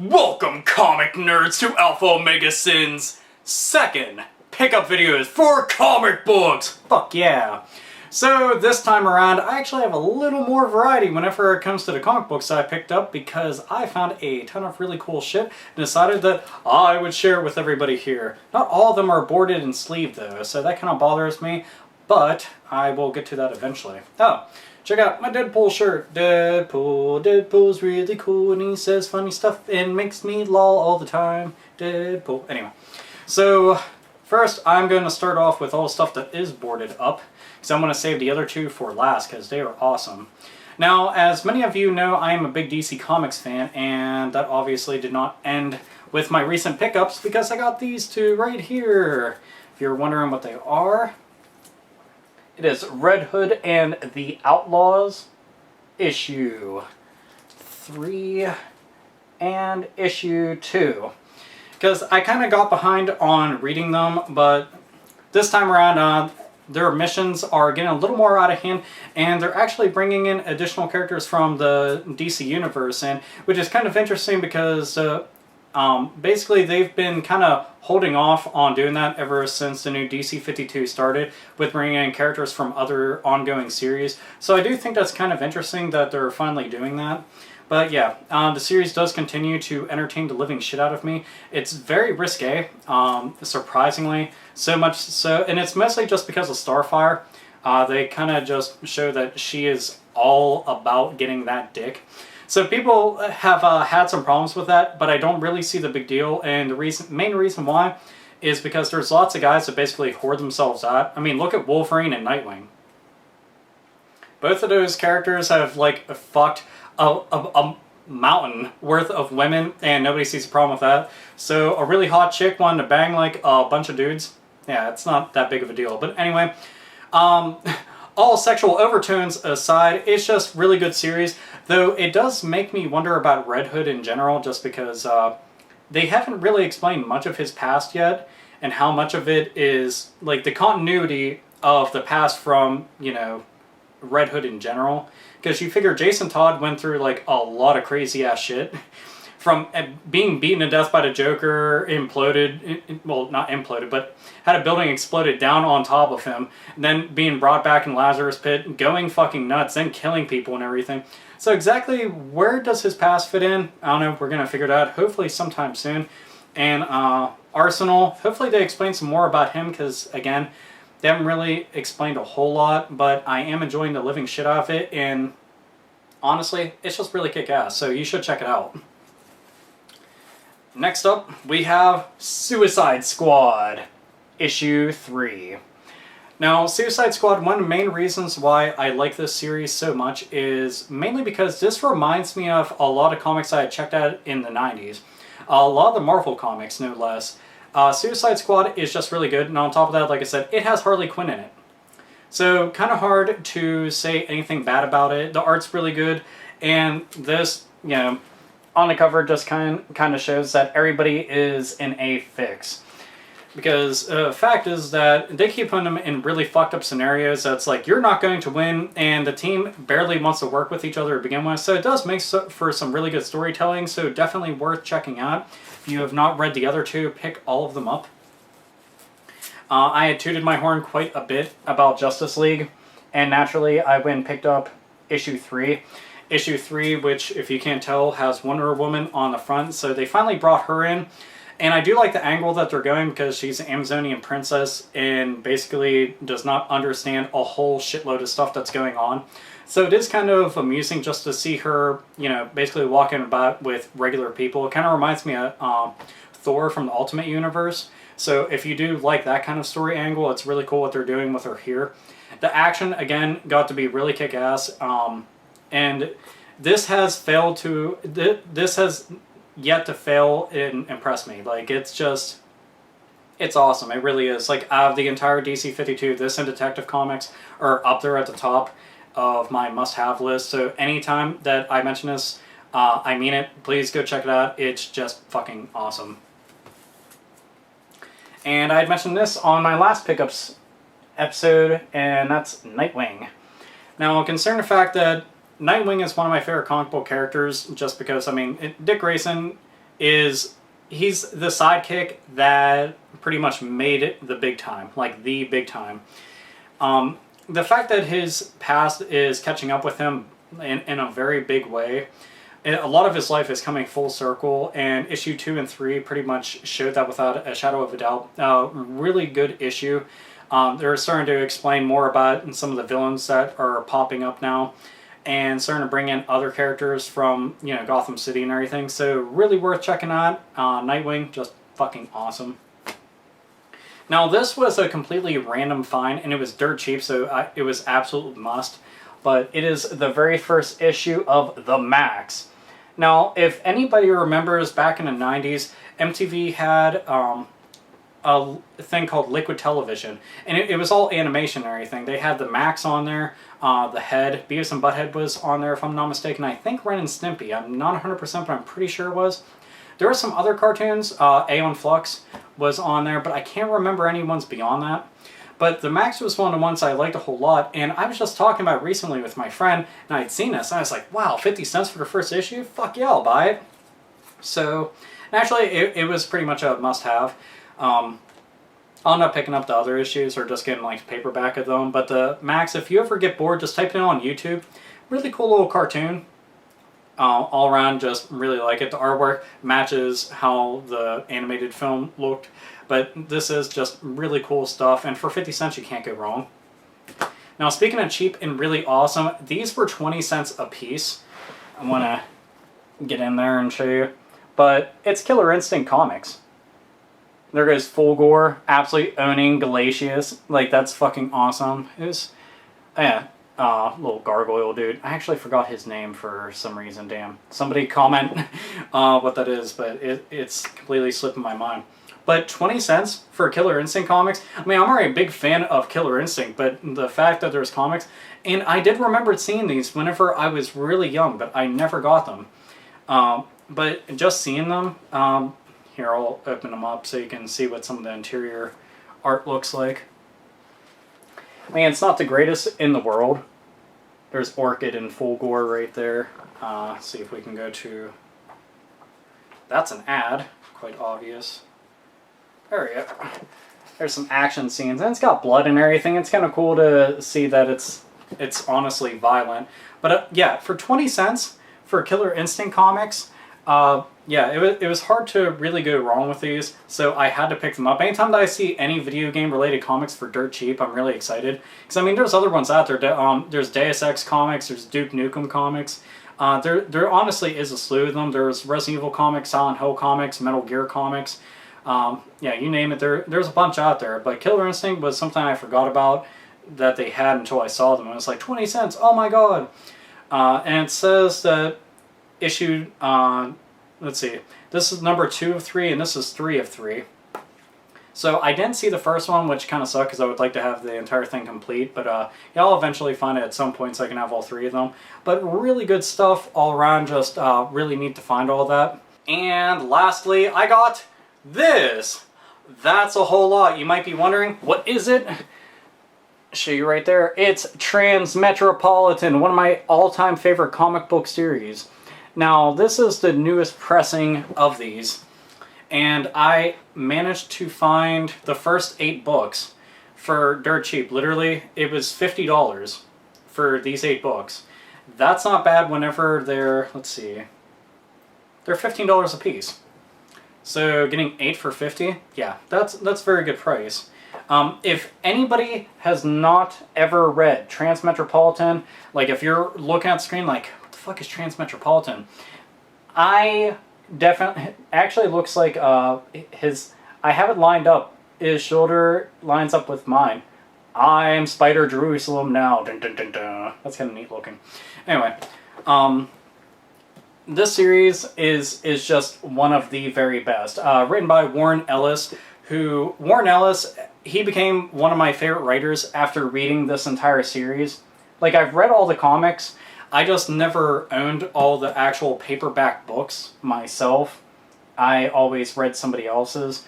Welcome, comic nerds, to Alpha Omega Sin's second pickup videos for comic books! Fuck yeah! So this time around, I actually have a little more variety whenever it comes to the comic books I picked up because I found a ton of really cool shit and decided that I would share it with everybody here. Not all of them are boarded and sleeved though, so that kind of bothers me, but I will get to that eventually. Oh, check out my Deadpool shirt. Deadpool's really cool and he says funny stuff and makes me lol all the time. Deadpool. Anyway, so first I'm going to start off with all the stuff that is boarded up, because I'm going to save the other two for last because they are awesome. Now, as many of you know, I am a big DC Comics fan, and that obviously did not end with my recent pickups because I got these two right here. If you're wondering what they are, it is Red Hood and the Outlaws, issue 3 and issue 2. Because I kind of got behind on reading them, but this time around, their missions are getting a little more out of hand, and they're actually bringing in additional characters from the DC Universe, and which is kind of interesting because basically they've been kind of holding off on doing that ever since the new DC 52 started, with bringing in characters from other ongoing series. So I do think that's kind of interesting that they're finally doing that. But yeah, the series does continue to entertain the living shit out of me. It's very risque, surprisingly. So much so, and it's mostly just because of Starfire. They kind of just show that she is all about getting that dick. So people have had some problems with that, but I don't really see the big deal. And the main reason why is because there's lots of guys that basically whore themselves out. I mean, look at Wolverine and Nightwing. Both of those characters have like fucked a mountain worth of women, and nobody sees a problem with that. So a really hot chick wanting to bang like a bunch of dudes, yeah, it's not that big of a deal. But anyway, all sexual overtones aside, it's just really good series. Though it does make me wonder about Red Hood in general, just because they haven't really explained much of his past yet, and how much of it is like the continuity of the past from, you know, Red Hood in general. Because you figure Jason Todd went through like a lot of crazy ass shit. From being beaten to death by the Joker, imploded, well not imploded, but had a building exploded down on top of him, and then being brought back in Lazarus Pit, going fucking nuts, then killing people and everything. So exactly where does his past fit in? I don't know, we're going to figure it out hopefully sometime soon. And Arsenal, hopefully they explain some more about him, because again, they haven't really explained a whole lot, but I am enjoying the living shit out of it, and honestly, it's just really kick-ass, so you should check it out. Next up, we have Suicide Squad, issue 3. Now, Suicide Squad, one of the main reasons why I like this series so much is mainly because this reminds me of a lot of comics I had checked out in the 90s. A lot of the Marvel comics, no less. Suicide Squad is just really good, and on top of that, like I said, it has Harley Quinn in it. So, kind of hard to say anything bad about it. The art's really good, and this, you know, on the cover just kind of shows that everybody is in a fix. Because the fact is that they keep putting them in really fucked up scenarios that's like, you're not going to win, and the team barely wants to work with each other to begin with. So it does make for some really good storytelling, so definitely worth checking out. If you have not read the other two, pick all of them up. I had tooted my horn quite a bit about Justice League, and naturally I went and picked up issue 3. Issue 3, which, if you can't tell, has Wonder Woman on the front, so they finally brought her in. And I do like the angle that they're going, because she's an Amazonian princess and basically does not understand a whole shitload of stuff that's going on. So it is kind of amusing just to see her, you know, basically walking about with regular people. It kind of reminds me of Thor from the Ultimate Universe. So if you do like that kind of story angle, it's really cool what they're doing with her here. The action, again, got to be really kick-ass. And this has failed to... This has yet to fail and impress me. Like, it's just... It's awesome. It really is. Like, out of the entire DC 52, this and Detective Comics are up there at the top of my must-have list. So anytime that I mention this, I mean it. Please go check it out. It's just fucking awesome. And I had mentioned this on my last pickups episode, and that's Nightwing. Now, considering the fact that Nightwing is one of my favorite comic book characters, just because, I mean, Dick Grayson is he's the sidekick that pretty much made it the big time, like the big time. The fact that his past is catching up with him in a very big way, a lot of his life is coming full circle, and issue 2 and 3 pretty much showed that without a shadow of a doubt. Really good issue. They're starting to explain more about some of the villains that are popping up now, and starting to bring in other characters from, you know, Gotham City and everything. So really worth checking out. Nightwing, just fucking awesome. Now this was a completely random find, and it was dirt cheap, so it was absolute must. But it is the very first issue of the Maxx. Now, if anybody remembers back in the 90s, MTV had a thing called Liquid Television, and it was all animation and everything. They had the Maxx on there, the Head, Beavis and Butthead was on there if I'm not mistaken. I think Ren and Stimpy, I'm not 100%, but I'm pretty sure it was. There were some other cartoons, Aeon Flux was on there, but I can't remember any ones beyond that. But the Maxx was one of the ones I liked a whole lot, and I was just talking about it recently with my friend, and I had seen this, and I was like, wow, 50 cents for the first issue? Fuck yeah, I'll buy it. So, actually, it was pretty much a must-have. I'll end up picking up the other issues or just getting like paperback of them. But the Maxx, if you ever get bored, just type it in on YouTube. Really cool little cartoon. All around, just really like it. The artwork matches how the animated film looked. But this is just really cool stuff. And for 50 cents, you can't go wrong. Now, speaking of cheap and really awesome, these were 20 cents a piece. I want to get in there and show you. But it's Killer Instinct Comics. There goes Full Gore, absolutely owning Galatius. Like, that's fucking awesome. It was, yeah, little gargoyle dude. I actually forgot his name for some reason, damn. Somebody comment what that is, but it's completely slipping my mind. But 20 cents for Killer Instinct comics? I mean, I'm already a big fan of Killer Instinct, but the fact that there's comics, and I did remember seeing these whenever I was really young, but I never got them. But just seeing them, here, I'll open them up so you can see what some of the interior art looks like. I mean, it's not the greatest in the world. There's Orchid and Full Gore right there. See if we can go to... That's an ad, quite obvious. There we go. There's some action scenes, and it's got blood and everything. It's kind of cool to see that it's honestly violent. But yeah, for 20 cents for Killer Instinct comics, yeah, it was hard to really go wrong with these, so I had to pick them up. Anytime that I see any video game related comics for dirt cheap, I'm really excited. Because I mean, there's other ones out there. There's Deus Ex comics, there's Duke Nukem comics. There honestly is a slew of them. There's Resident Evil comics, Silent Hill comics, Metal Gear comics. Yeah, you name it, there's a bunch out there. But Killer Instinct was something I forgot about that they had until I saw them. It was like 20 cents, oh my god. And it says that issued, let's see, this is number 2 of 3, and this is 3 of 3. So I didn't see the first one, which kind of sucked because I would like to have the entire thing complete. But yeah, I'll eventually find it at some point so I can have all 3 of them. But really good stuff all around, just really neat to find all that. And lastly, I got this. That's a whole lot. You might be wondering, what is it? Show you right there. It's Transmetropolitan, one of my all-time favorite comic book series. Now, this is the newest pressing of these, and I managed to find the first 8 books for dirt cheap. Literally, it was $50 for these 8 books. That's not bad whenever they're, let's see, they're $15 a piece. So getting 8 for 50, yeah, that's very good price. If anybody has not ever read Transmetropolitan, like if you're looking at the screen like, what the fuck is Transmetropolitan? I definitely, actually looks like I have it lined up. His shoulder lines up with mine. I'm Spider Jerusalem now. Dun, dun, dun, dun. That's kind of neat looking. Anyway, this series is just one of the very best. Written by Warren Ellis, he became one of my favorite writers after reading this entire series. Like, I've read all the comics, I just never owned all the actual paperback books myself. I always read somebody else's.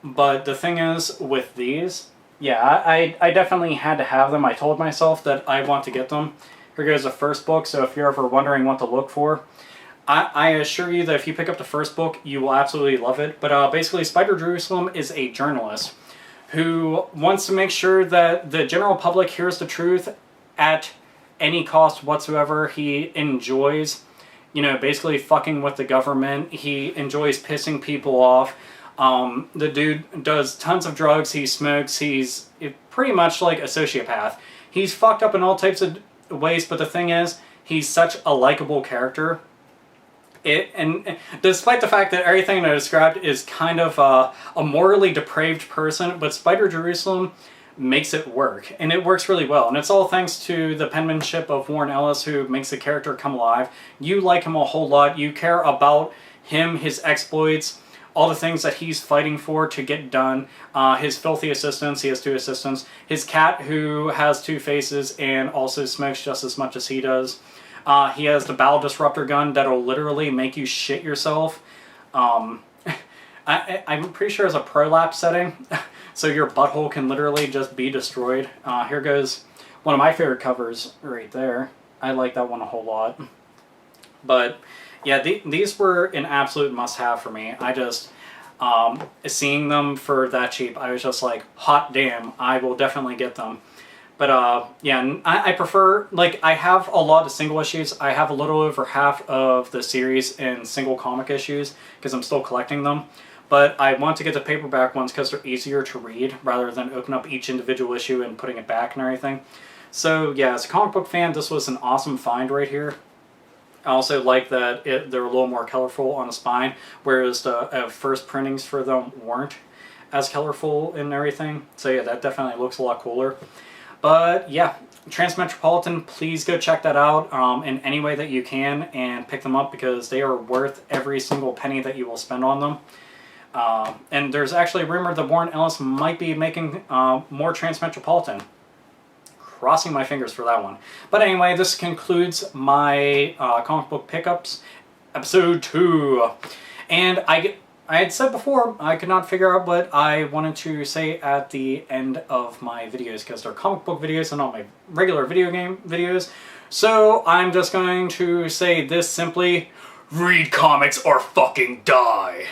But the thing is, with these, yeah, I definitely had to have them. I told myself that I want to get them. Here goes the first book, so if you're ever wondering what to look for. I assure you that if you pick up the first book, you will absolutely love it. But basically, Spider Jerusalem is a journalist who wants to make sure that the general public hears the truth at any cost whatsoever. He enjoys, you know, basically fucking with the government. He enjoys pissing people off. The dude does tons of drugs. He smokes. He's pretty much like a sociopath. He's fucked up in all types of ways, but the thing is, he's such a likable character. And despite the fact that everything I described is kind of a morally depraved person, but Spider Jerusalem makes it work, and it works really well. And it's all thanks to the penmanship of Warren Ellis, who makes the character come alive. You like him a whole lot. You care about him, his exploits, all the things that he's fighting for to get done. His filthy assistants, he has 2 assistants. His cat, who has 2 faces and also smokes just as much as he does. He has the bowel disruptor gun that'll literally make you shit yourself. I'm pretty sure it's a prolapse setting, so your butthole can literally just be destroyed. Here goes one of my favorite covers right there. I like that one a whole lot. But yeah, these were an absolute must-have for me. I just, seeing them for that cheap, I was just like, hot damn, I will definitely get them. But yeah, I prefer, like, I have a lot of single issues. I have a little over half of the series in single comic issues because I'm still collecting them. But I want to get the paperback ones because they're easier to read rather than open up each individual issue and putting it back and everything. So yeah, as a comic book fan, this was an awesome find right here. I also like that they're a little more colorful on the spine, whereas the first printings for them weren't as colorful and everything. So yeah, that definitely looks a lot cooler. But yeah, Transmetropolitan, please go check that out in any way that you can and pick them up because they are worth every single penny that you will spend on them. And there's actually a rumor that Warren Ellis might be making more Transmetropolitan. Crossing my fingers for that one. But anyway, this concludes my comic book pickups, episode 2. And I had said before, I could not figure out what I wanted to say at the end of my videos because they're comic book videos and not my regular video game videos. So I'm just going to say this simply: read comics or fucking die.